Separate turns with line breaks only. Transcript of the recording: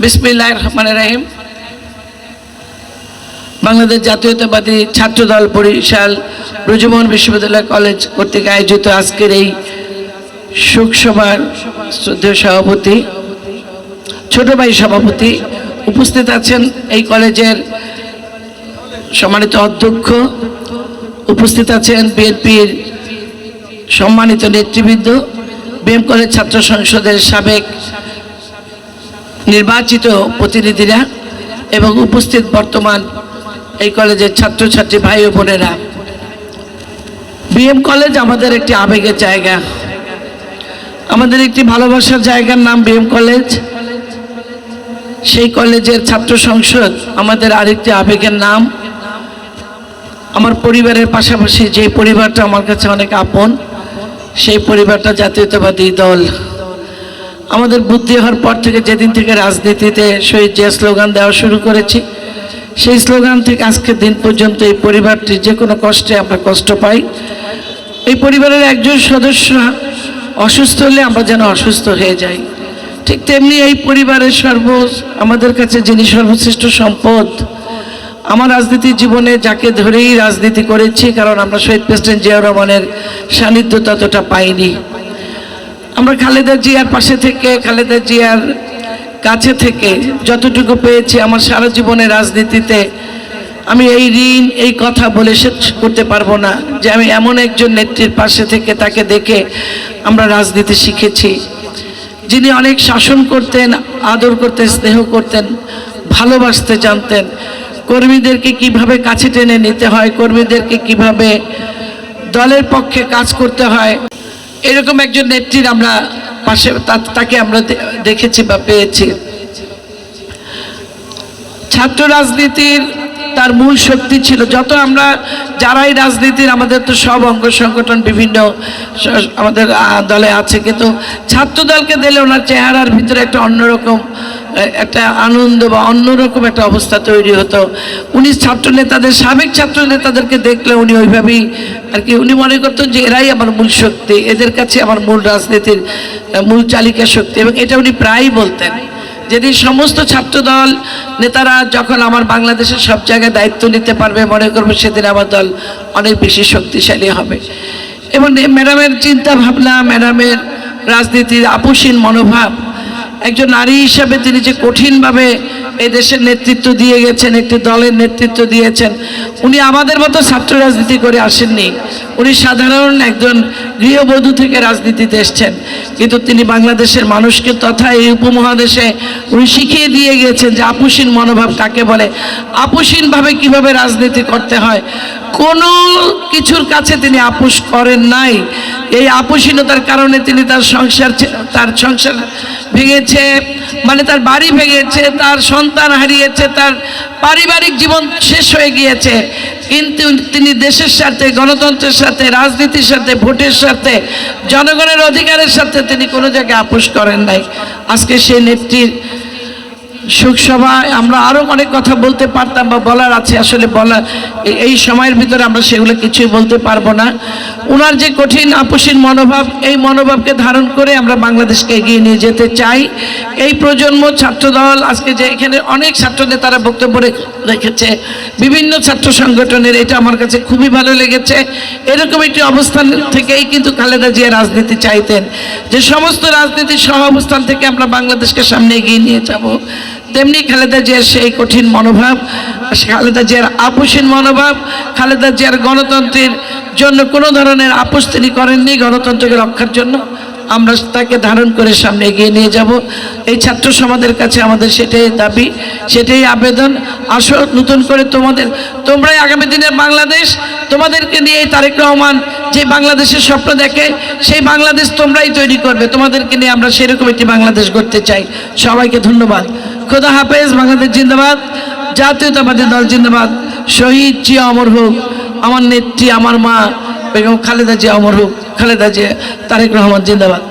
বিসমিল্লাহির রহমানির রহিম। বাংলাদেশ জাতীয়তাবাদী ছাত্রদল বরিশাল ব্রজমোহন বিশ্ববিদ্যালয় কলেজ কর্তৃক আয়োজিত আজকের এই শোকসভার শ্রদ্ধেয় সভাপতি, ছোট ভাই সভাপতি, উপস্থিত আছেন এই কলেজের সম্মানিত অধ্যক্ষ, উপস্থিত আছেন বিএনপির সম্মানিত নেতৃবৃন্দ, বিএম কলেজ ছাত্র সংসদের সাবেক নির্বাচিত প্রতিনিধিরা এবং উপস্থিত বর্তমান এই কলেজের ছাত্রছাত্রী ভাই ও বোনেরা। বিএম কলেজ আমাদের একটি আবেগের জায়গা, আমাদের একটি ভালোবাসার জায়গার নাম বিএম কলেজ। সেই কলেজের ছাত্র সংসদ আমাদের আরেকটি আবেগের নাম। আমার পরিবারের পাশাপাশি যে পরিবারটা আমার কাছে অনেক আপন, সেই পরিবারটা জাতীয়তাবাদী দল। আমাদের বুদ্ধি হওয়ার পর থেকে, যেদিন থেকে রাজনীতিতে শহীদ যে স্লোগান দেওয়া শুরু করেছি, সেই স্লোগান থেকে আজকের দিন পর্যন্ত এই পরিবারটি যে কোনো কষ্টে আমরা কষ্ট পাই। এই পরিবারের একজন সদস্য অসুস্থ হলে আমরা যেন অসুস্থ হয়ে যাই, ঠিক তেমনি এই পরিবারের আমাদের কাছে যিনি সর্বশ্রেষ্ঠ সম্পদ। আমার রাজনীতি জীবনে যাকে ধরেই রাজনীতি করেছি, কারণ আমরা শহীদ প্রেসিডেন্ট জিয়াউর রহমানের সান্নিধ্য ততটা পাইনি। আমরা খালেদা জিয়ার পাশে থেকে, খালেদা জিয়ার কাছে থেকে যতটুকু পেয়েছি, আমার সারা জীবনের রাজনীতিতে আমি এই ঋণ, এই কথা বলে শেষ করতে পারবো না যে আমি এমন একজন নেত্রীর পাশে থেকে তাকে দেখে আমরা রাজনীতি শিখেছি, যিনি অনেক শাসন করতেন, আদর করতেন, স্নেহ করতেন, ভালোবাসতে জানতেন, কর্মীদেরকে কিভাবে কাছে টেনে নিতে হয়, কর্মীদেরকে কিভাবে দলের পক্ষে কাজ করতে হয়, এরকম একজন নেত্রীর আমরা পাশে তাকে আমরা দেখেছি বা পেয়েছি। ছাত্র রাজনীতির তার মূল শক্তি ছিল, যত আমরা যারাই রাজনীতির, আমাদের তো সব অঙ্গ সংগঠন বিভিন্ন আমাদের দলে আছে, কিন্তু ছাত্র দলকে দিলে ওনার চেহারার ভিতরে একটা অন্যরকম একটা আনন্দ বা অন্যরকম একটা অবস্থা তৈরি হতো। উনি ছাত্র নেতাদের, সাবেক ছাত্র নেতাদেরকে দেখলে উনি ওইভাবেই আর কি, উনি মনে করতেন যে এরাই আমার মূল শক্তি, এদের কাছে আমার মূল রাজনীতির মূল চালিকা শক্তি। এবং এটা উনি প্রায়ই বলতেন, যেদিন সমস্ত ছাত্রদল নেতারা যখন আমার বাংলাদেশের সব জায়গায় দায়িত্ব নিতে পারবে, মনে করবে সেদিন আমার দল অনেক বেশি শক্তিশালী হবে। এবং ম্যাডামের চিন্তা ভাবনা, ম্যাডামের রাজনীতির আপোষহীন মনোভাব, একজন নারী হিসাবে তিনি যে কঠিনভাবে এই দেশের নেতৃত্ব দিয়ে গেছেন, একটি দলের নেতৃত্ব দিয়েছেন। উনি আমাদের মতো ছাত্র রাজনীতি করে আসেননি, উনি সাধারণ একজন গৃহবধূ থেকে রাজনীতিতে এসছেন, কিন্তু তিনি বাংলাদেশের মানুষকে তথা এই উপমহাদেশে উনি শিখিয়ে দিয়ে গিয়েছেন যে আপোষহীন মনোভাব কাকে বলে, আপোষহীনভাবে কিভাবে রাজনীতি করতে হয়। কোনো কিছুর কাছে তিনি আপোষ করেন নাই। এই আপোষহীনতার কারণে তিনি তার সংসার ভেঙেছে, মানে তার বাড়ি ভেঙেছে, তার সন্তান হারিয়েছে, তার পারিবারিক জীবন শেষ হয়ে গিয়েছে, কিন্তু তিনি দেশের সাথে, গণতন্ত্রের সাথে, রাজনীতির সাথে, ভোটের সাথে, জনগণের অধিকারের সাথে তিনি কোনো জায়গায় আপোষ করেন নাই। আজকে সেই নেত্রীর শোকসভায় আমরা আরও অনেক কথা বলতে পারতাম বা বলার আছে, আসলে এই সময়ের ভিতরে আমরা সেগুলো কিছুই বলতে পারবো না। ওনার যে কঠিন আপোষহীন মনোভাব, এই মনোভাবকে ধারণ করে আমরা বাংলাদেশকে এগিয়ে নিয়ে যেতে চাই। এই প্রজন্ম ছাত্রদল, আজকে যে এখানে অনেক ছাত্র নেতারা বক্তব্য রেখেছে বিভিন্ন ছাত্র সংগঠনের, এটা আমার কাছে খুবই ভালো লেগেছে। এরকম একটি অবস্থান থেকেই কিন্তু খালেদা জিয়া রাজনীতি চাইতেন, যে সমস্ত রাজনীতির সহ অবস্থান থেকে আমরা বাংলাদেশকে সামনে এগিয়ে নিয়ে যাব। তেমনি খালেদা জিয়ার সেই কঠিন মনোভাব, খালেদা জিয়ার আপোষহীন মনোভাব, খালেদা জিয়ার গণতন্ত্রের জন্য কোনো ধরনের আপোষ তিনি করেননি। গণতন্ত্রকে রক্ষার জন্য আমরা তাকে ধারণ করে সামনে এগিয়ে নিয়ে যাব। এই ছাত্র সমাজের কাছে আমাদের সেটাই দাবি, সেটাই আবেদন। আসো, নতুন করে তোমরাই আগামী দিনের বাংলাদেশ, তোমাদেরকে নিয়ে তারেক রহমান যে বাংলাদেশের স্বপ্ন দেখে, সেই বাংলাদেশ তোমরাই তৈরি করবে। তোমাদেরকে নিয়ে আমরা সেরকম একটি বাংলাদেশ গড়তে চাই। সবাইকে ধন্যবাদ। খোদা হাফেজ। বাংলাদেশ জিন্দাবাদ, জাতীয়তাবাদী দল জিন্দাবাদ। শহীদ জিয়া অমর হোক, আমার নেত্রী, আমার মা বেগম খালেদা জিয়া অমর হোক, খালেদা জিয়া, তারেক রহমান জিন্দাবাদ।